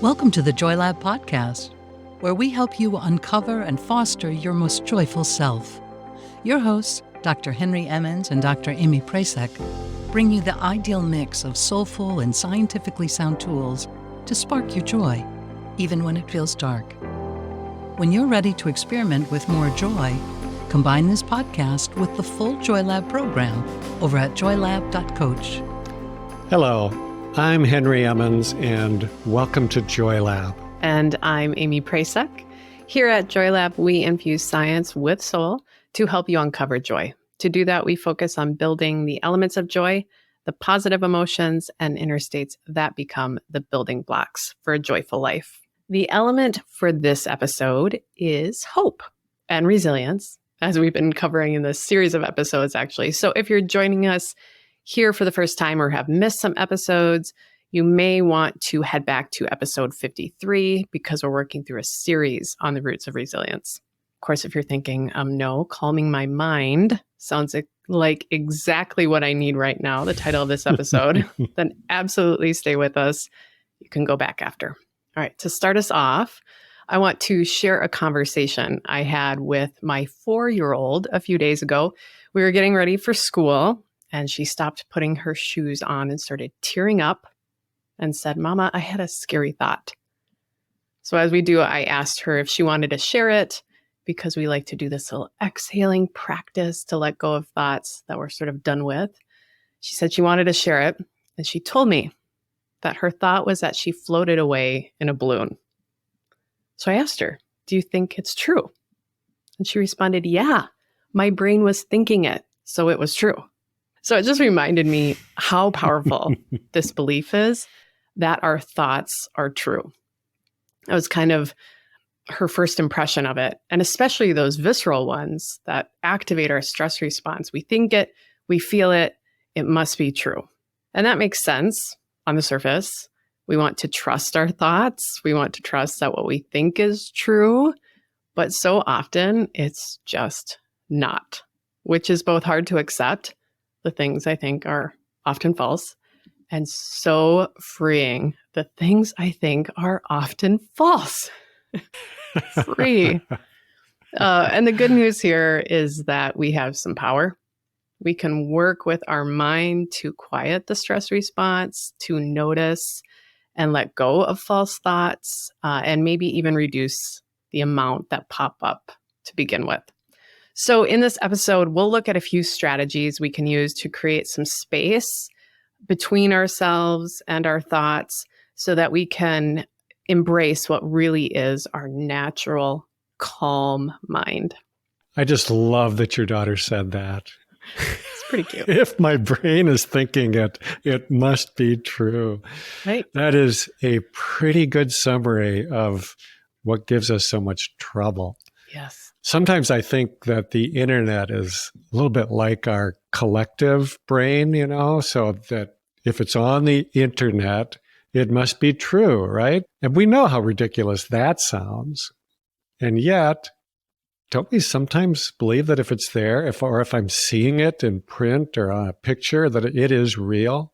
Welcome to the Joy Lab podcast, where we help you uncover and foster your most joyful self. Your hosts, Dr. Henry Emmons and Dr. Amy Prasek, bring you the ideal mix of soulful and scientifically sound tools to spark your joy, even when it feels dark. When you're ready to experiment with more joy, combine this podcast with the full Joy Lab program over at joylab.coach. Hello, I'm Henry Emmons, and welcome to Joy Lab. And I'm Amy Prasek. Here at Joy Lab, we infuse science with soul to help you uncover joy. To do that, we focus on building the elements of joy, the positive emotions, and inner states that become the building blocks for a joyful life. The element for this episode is hope and resilience, as we've been covering in this series of episodes, actually. So if you're joining us here for the first time or have missed some episodes, you may want to head back to episode 53 because we're working through a series on the roots of resilience. Of course, if you're thinking, no, calming my mind sounds like exactly what I need right now, the title of this episode, then absolutely stay with us. You can go back after. All right, to start us off, I want to share a conversation I had with my 4-year-old a few days ago. We were getting ready for school, and she stopped putting her shoes on and started tearing up and said, "Mama, I had a scary thought." So as we do, I asked her if she wanted to share it because we like to do this little exhaling practice to let go of thoughts that we're sort of done with. She said she wanted to share it, and she told me that her thought was that she floated away in a balloon. So I asked her, "Do you think it's true?" And she responded, "Yeah, my brain was thinking it, so it was true." So it just reminded me how powerful this belief is that our thoughts are true. It was kind of her first impression of it, and especially those visceral ones that activate our stress response. We think it, we feel it, it must be true. And that makes sense on the surface. We want to trust our thoughts. We want to trust that what we think is true, but so often it's just not, which is both hard to accept. The things I think are often false, and so freeing. The things I think are often false. Free. And the good news here is that we have some power. We can work with our mind to quiet the stress response, to notice and let go of false thoughts, and maybe even reduce the amount that pop up to begin with. So in this episode, we'll look at a few strategies we can use to create some space between ourselves and our thoughts so that we can embrace what really is our natural, calm mind. I just love that your daughter said that. It's pretty cute. If my brain is thinking it, it must be true. Right? That is a pretty good summary of what gives us so much trouble. Yes. Sometimes I think that the internet is a little bit like our collective brain, so that if it's on the internet, it must be true, right? And we know how ridiculous that sounds. And yet, don't we sometimes believe that if it's there, if I'm seeing it in print or on a picture, that it is real?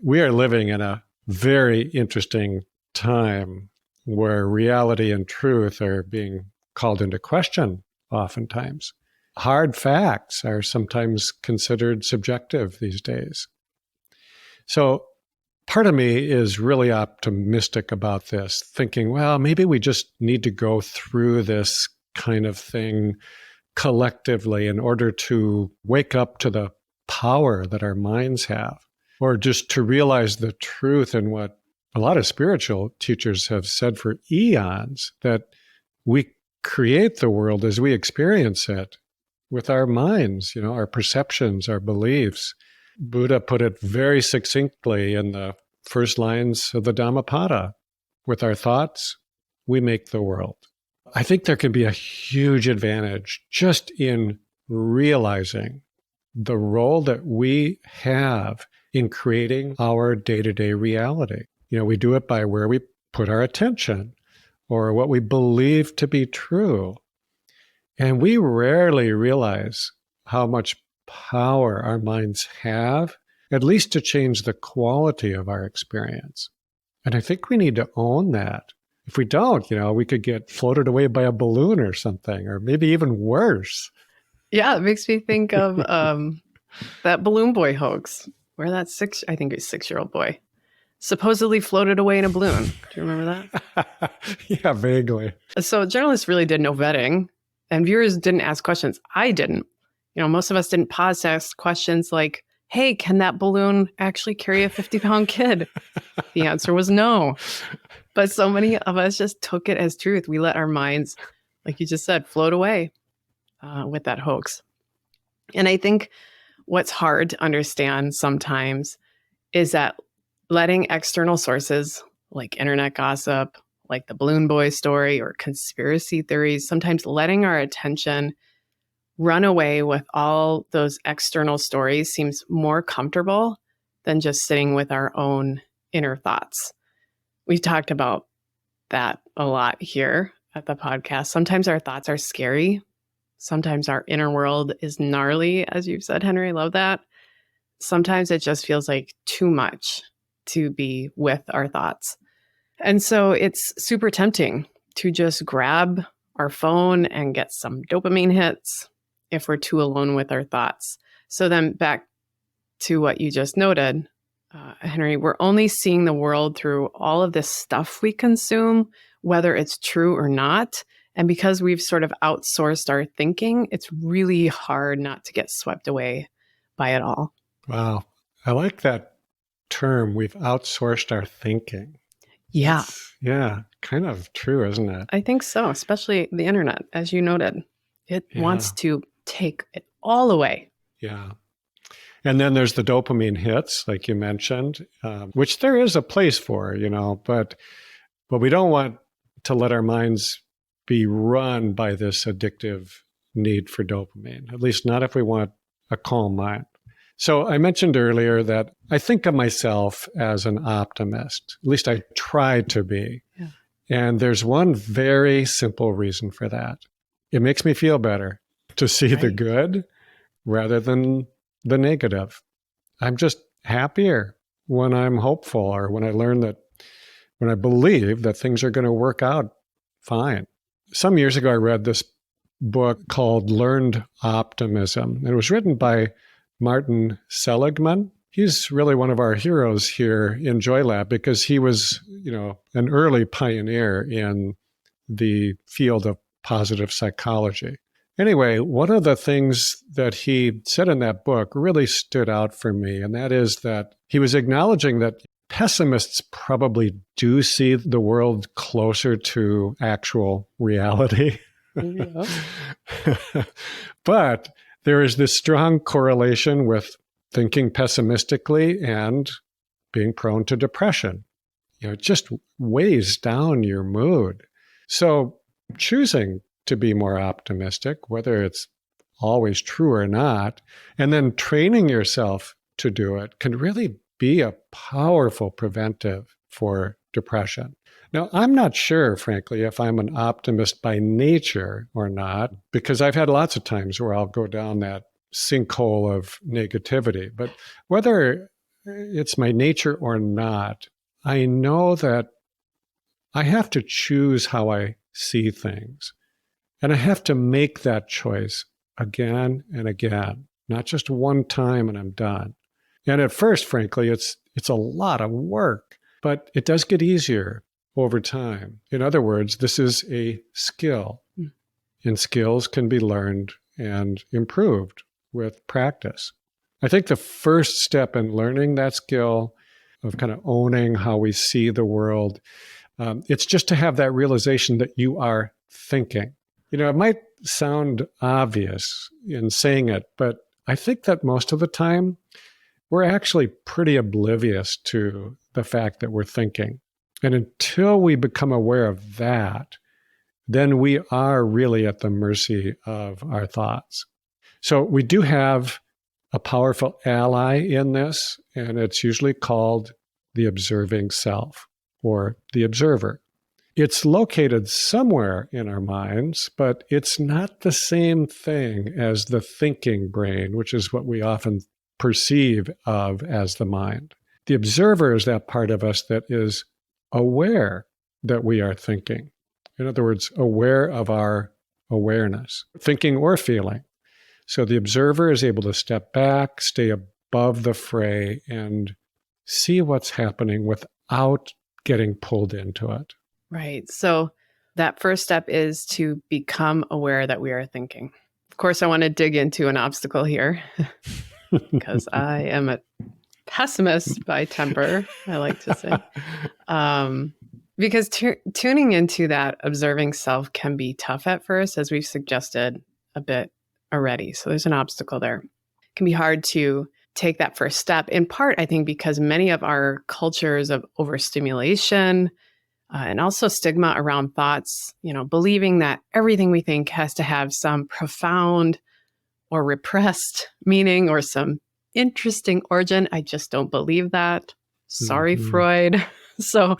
We are living in a very interesting time where reality and truth are being called into question oftentimes. Hard facts are sometimes considered subjective these days. So part of me is really optimistic about this, thinking, well, maybe we just need to go through this kind of thing collectively in order to wake up to the power that our minds have, or just to realize the truth in what a lot of spiritual teachers have said for eons, that we create the world as we experience it with our minds, our perceptions, our beliefs. Buddha put it very succinctly in the first lines of the Dhammapada. With our thoughts, we make the world. I think there can be a huge advantage just in realizing the role that we have in creating our day-to-day reality. We do it by where we put our attention, or what we believe to be true. And we rarely realize how much power our minds have, at least to change the quality of our experience. And I think we need to own that. If we don't, we could get floated away by a balloon or something, or maybe even worse. Yeah, it makes me think of that balloon boy hoax, where that 6-year-old boy supposedly floated away in a balloon. Do you remember that? Yeah, vaguely. So journalists really did no vetting, and viewers didn't ask questions. I didn't. Most of us didn't pause to ask questions like, hey, can that balloon actually carry a 50-pound kid? The answer was no. But so many of us just took it as truth. We let our minds, like you just said, float away with that hoax. And I think what's hard to understand sometimes is that letting external sources like internet gossip, like the balloon boy story or conspiracy theories, sometimes letting our attention run away with all those external stories seems more comfortable than just sitting with our own inner thoughts. We've talked about that a lot here at the podcast. Sometimes our thoughts are scary. Sometimes our inner world is gnarly, as you've said, Henry. I love that. Sometimes it just feels like too much to be with our thoughts. And so it's super tempting to just grab our phone and get some dopamine hits if we're too alone with our thoughts. So then back to what you just noted, Henry, we're only seeing the world through all of this stuff we consume, whether it's true or not. And because we've sort of outsourced our thinking, it's really hard not to get swept away by it all. Wow. I like that term. We've outsourced our thinking. Yeah. Yeah, kind of true, isn't it? I think so, especially the internet, as you noted. It wants to take it all away. Yeah. And then there's the dopamine hits, like you mentioned, which there is a place for, but we don't want to let our minds be run by this addictive need for dopamine, at least not if we want a calm mind. So I mentioned earlier that I think of myself as an optimist. At least I try to be. Yeah. And there's one very simple reason for that. It makes me feel better to see the good rather than the negative. I'm just happier when I'm hopeful or when I believe that things are going to work out fine. Some years ago, I read this book called Learned Optimism. It was written by Martin Seligman. He's really one of our heroes here in JoyLab because he was, an early pioneer in the field of positive psychology. Anyway, one of the things that he said in that book really stood out for me, and that is that he was acknowledging that pessimists probably do see the world closer to actual reality. Yeah. But there is this strong correlation with thinking pessimistically and being prone to depression. It just weighs down your mood. So choosing to be more optimistic, whether it's always true or not, and then training yourself to do it can really be a powerful preventive for depression. Now, I'm not sure, frankly, if I'm an optimist by nature or not, because I've had lots of times where I'll go down that sinkhole of negativity. But whether it's my nature or not, I know that I have to choose how I see things. And I have to make that choice again and again, not just one time and I'm done. And at first, frankly, it's a lot of work, but it does get easier over time. In other words, this is a skill, and skills can be learned and improved with practice. I think the first step in learning that skill of kind of owning how we see the world, it's just to have that realization that you are thinking. It might sound obvious in saying it, but I think that most of the time, we're actually pretty oblivious to the fact that we're thinking. And until we become aware of that, then we are really at the mercy of our thoughts. So we do have a powerful ally in this, and it's usually called the observing self or the observer. It's located somewhere in our minds, but it's not the same thing as the thinking brain, which is what we often perceive of as the mind. The observer is that part of us that is aware that we are thinking. In other words, aware of our awareness, thinking or feeling. So the observer is able to step back, stay above the fray, and see what's happening without getting pulled into it. Right. So that first step is to become aware that we are thinking. Of course, I want to dig into an obstacle here because I am a pessimist by temper, I like to say. Because tuning into that observing self can be tough at first, as we've suggested a bit already. So there's an obstacle there. It can be hard to take that first step, in part, I think, because many of our cultures of overstimulation and also stigma around thoughts, believing that everything we think has to have some profound or repressed meaning or some interesting origin. I just don't believe that. Sorry, Freud. So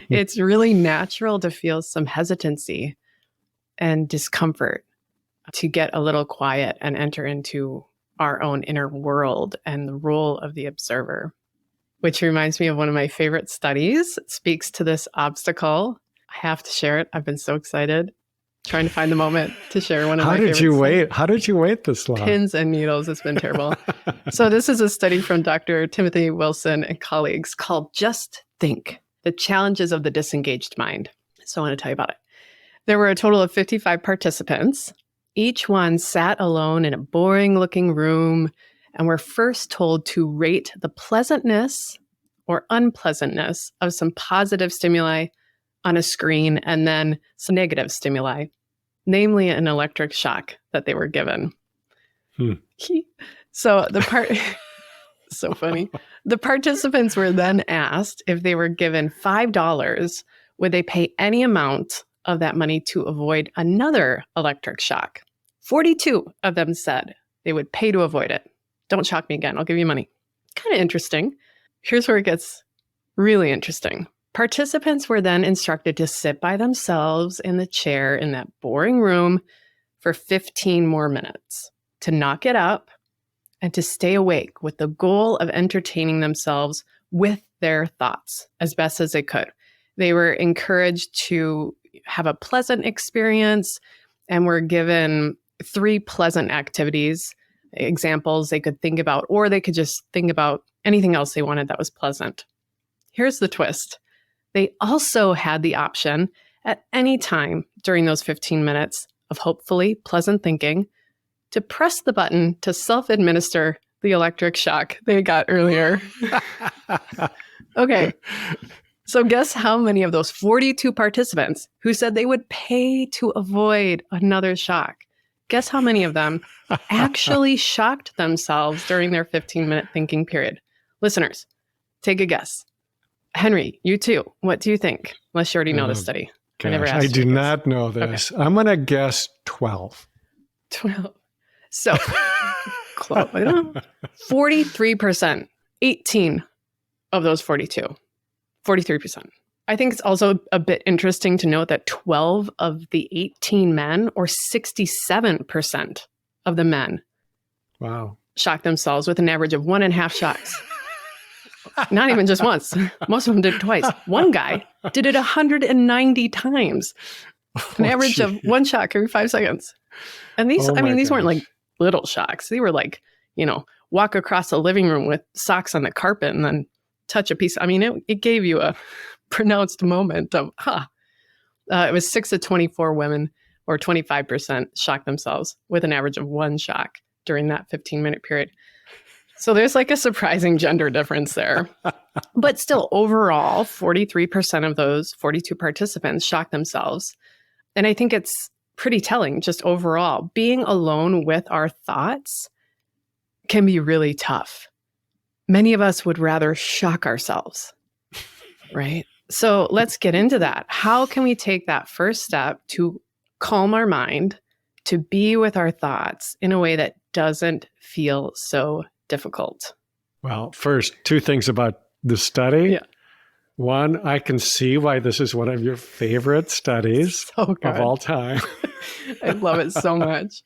it's really natural to feel some hesitancy and discomfort to get a little quiet and enter into our own inner world and the role of the observer, which reminds me of one of my favorite studies. It speaks to this obstacle. I have to share it. I've been so excited trying to find the moment to share one of my favorite studies. How did you wait this long? Pins and needles. It's been terrible. So this is a study from Dr. Timothy Wilson and colleagues called Just Think, the Challenges of the Disengaged Mind. So I want to tell you about it. There were a total of 55 participants. Each one sat alone in a boring-looking room and were first told to rate the pleasantness or unpleasantness of some positive stimuli on a screen and then some negative stimuli, namely an electric shock that they were given. So so funny. The participants were then asked if they were given $5, would they pay any amount of that money to avoid another electric shock? 42 of them said they would pay to avoid it. Don't shock me again. I'll give you money. Kind of interesting. Here's where it gets really interesting. Participants were then instructed to sit by themselves in the chair in that boring room for 15 more minutes, to knock it up and to stay awake with the goal of entertaining themselves with their thoughts as best as they could. They were encouraged to have a pleasant experience and were given 3 pleasant activities, examples they could think about, or they could just think about anything else they wanted that was pleasant. Here's the twist. They also had the option at any time during those 15 minutes of hopefully pleasant thinking to press the button to self-administer the electric shock they got earlier. Okay. So guess how many of those 42 participants who said they would pay to avoid another shock, guess how many of them actually shocked themselves during their 15-minute thinking period? Listeners, take a guess. Henry, you too. What do you think? Unless you already know the study. I do not know this. Okay. I'm going to guess 12. 12. So, close. 43%, 18 of those 42, 43%. I think it's also a bit interesting to note that 12 of the 18 men, or 67% of the men, shocked themselves with an average of 1.5 shocks. Not even just once. Most of them did it twice. One guy did it 190 times. An average of 1 shock every 5 seconds. And these, these weren't like little shocks. They were like, walk across a living room with socks on the carpet and then touch a piece. It gave you a pronounced moment of, it was 6 of 24 women, or 25%, shocked themselves with an average of 1 shock during that 15-minute period. So there's like a surprising gender difference there. But still, overall, 43% of those 42 participants shocked themselves. And I think it's pretty telling, just overall. Being alone with our thoughts can be really tough. Many of us would rather shock ourselves, right? So let's get into that. How can we take that first step to calm our mind, to be with our thoughts in a way that doesn't feel so difficult? Well, first, 2 things about the study. Yeah. One, I can see why this is one of your favorite studies of all time. I love it so much.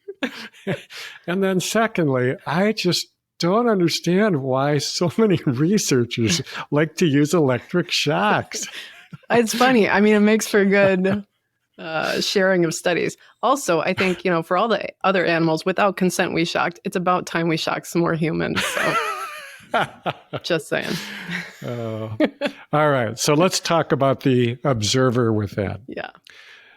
And then secondly, I just don't understand why so many researchers like to use electric shocks. It's funny. I mean, it makes for good sharing of studies. Also, I think, for all the other animals, without consent, we shocked. It's about time we shock some more humans. So just saying. All right. So let's talk about the observer within. Yeah.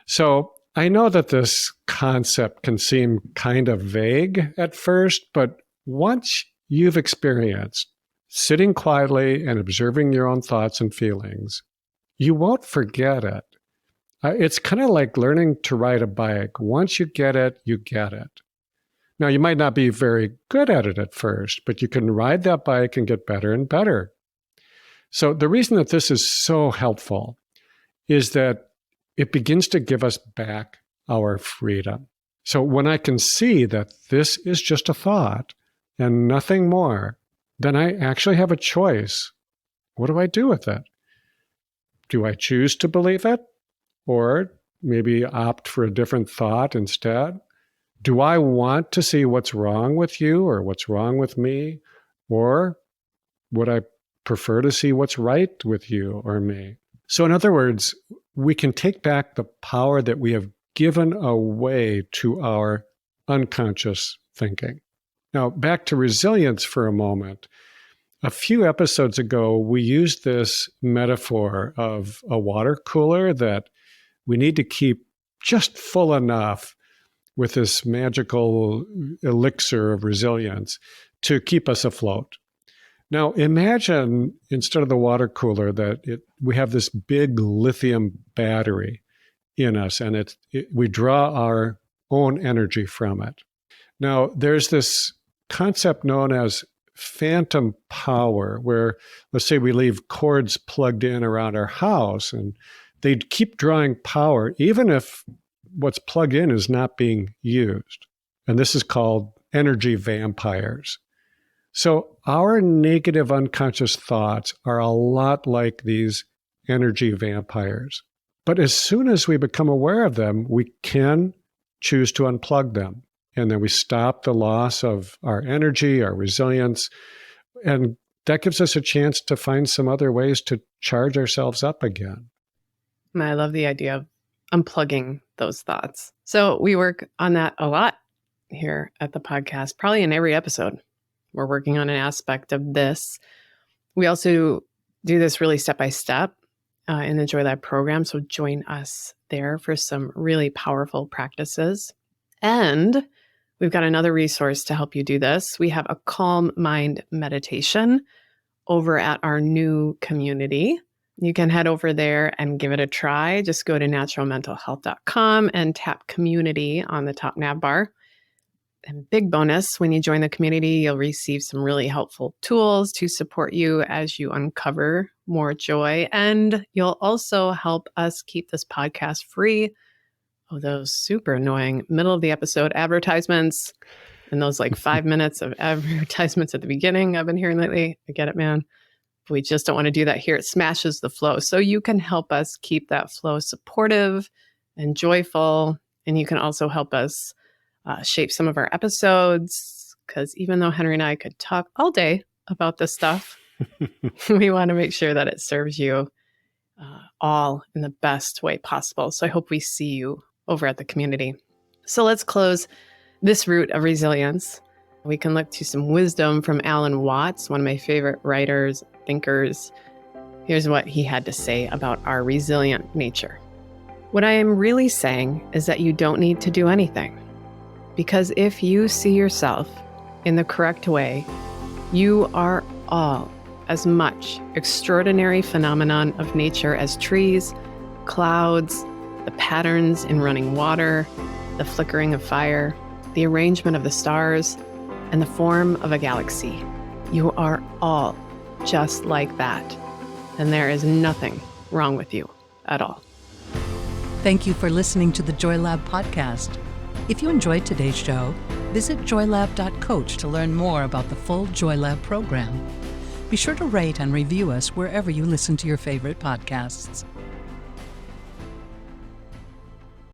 So I know that this concept can seem kind of vague at first, but once you've experienced sitting quietly and observing your own thoughts and feelings, you won't forget it. It's kind of like learning to ride a bike. Once you get it, you get it. Now, you might not be very good at it at first, but you can ride that bike and get better and better. So the reason that this is so helpful is that it begins to give us back our freedom. So when I can see that this is just a thought and nothing more, then I actually have a choice. What do I do with it? Do I choose to believe it? Or maybe opt for a different thought instead? Do I want to see what's wrong with you or what's wrong with me? Or would I prefer to see what's right with you or me? So in other words, we can take back the power that we have given away to our unconscious thinking. Now, back to resilience for a moment. A few episodes ago, we used this metaphor of a water cooler that we need to keep just full enough with this magical elixir of resilience to keep us afloat. Now, imagine instead of the water cooler that we have this big lithium battery in us, and we draw our own energy from it. Now, there's this concept known as phantom power, where let's say we leave cords plugged in around our house, and they'd keep drawing power even if what's plugged in is not being used. And this is called energy vampires. So our negative unconscious thoughts are a lot like these energy vampires. But as soon as we become aware of them, we can choose to unplug them. And then we stop the loss of our energy, our resilience. And that gives us a chance to find some other ways to charge ourselves up again. I love the idea of unplugging those thoughts. So we work on that a lot here at the podcast, probably in every episode. We're working on an aspect of this. We also do this really step-by-step in the Joy Lab program. So join us there for some really powerful practices. And we've got another resource to help you do this. We have a calm mind meditation over at our new community. You can head over there and give it a try. Just go to naturalmentalhealth.com and tap community on the top nav bar. And big bonus, when you join the community, you'll receive some really helpful tools to support you as you uncover more joy. And you'll also help us keep this podcast free of those super annoying middle of the episode advertisements and those like 5 minutes of advertisements at the beginning I've been hearing lately. I get it, man. We just don't want to do that here. It smashes the flow. So you can help us keep that flow supportive and joyful. And you can also help us shape some of our episodes. Because even though Henry and I could talk all day about this stuff, we want to make sure that it serves you all in the best way possible. So I hope we see you over at the community. So let's close this route of resilience. We can look to some wisdom from Alan Watts, one of my favorite writers, thinkers. Here's what he had to say about our resilient nature. What I am really saying is that you don't need to do anything. Because if you see yourself in the correct way, you are all as much extraordinary phenomenon of nature as trees, clouds, the patterns in running water, the flickering of fire, the arrangement of the stars, and the form of a galaxy. You are all just like that. And there is nothing wrong with you at all. Thank you for listening to the Joy Lab podcast. If you enjoyed today's show, visit joylab.coach to learn more about the full Joy Lab program. Be sure to rate and review us wherever you listen to your favorite podcasts.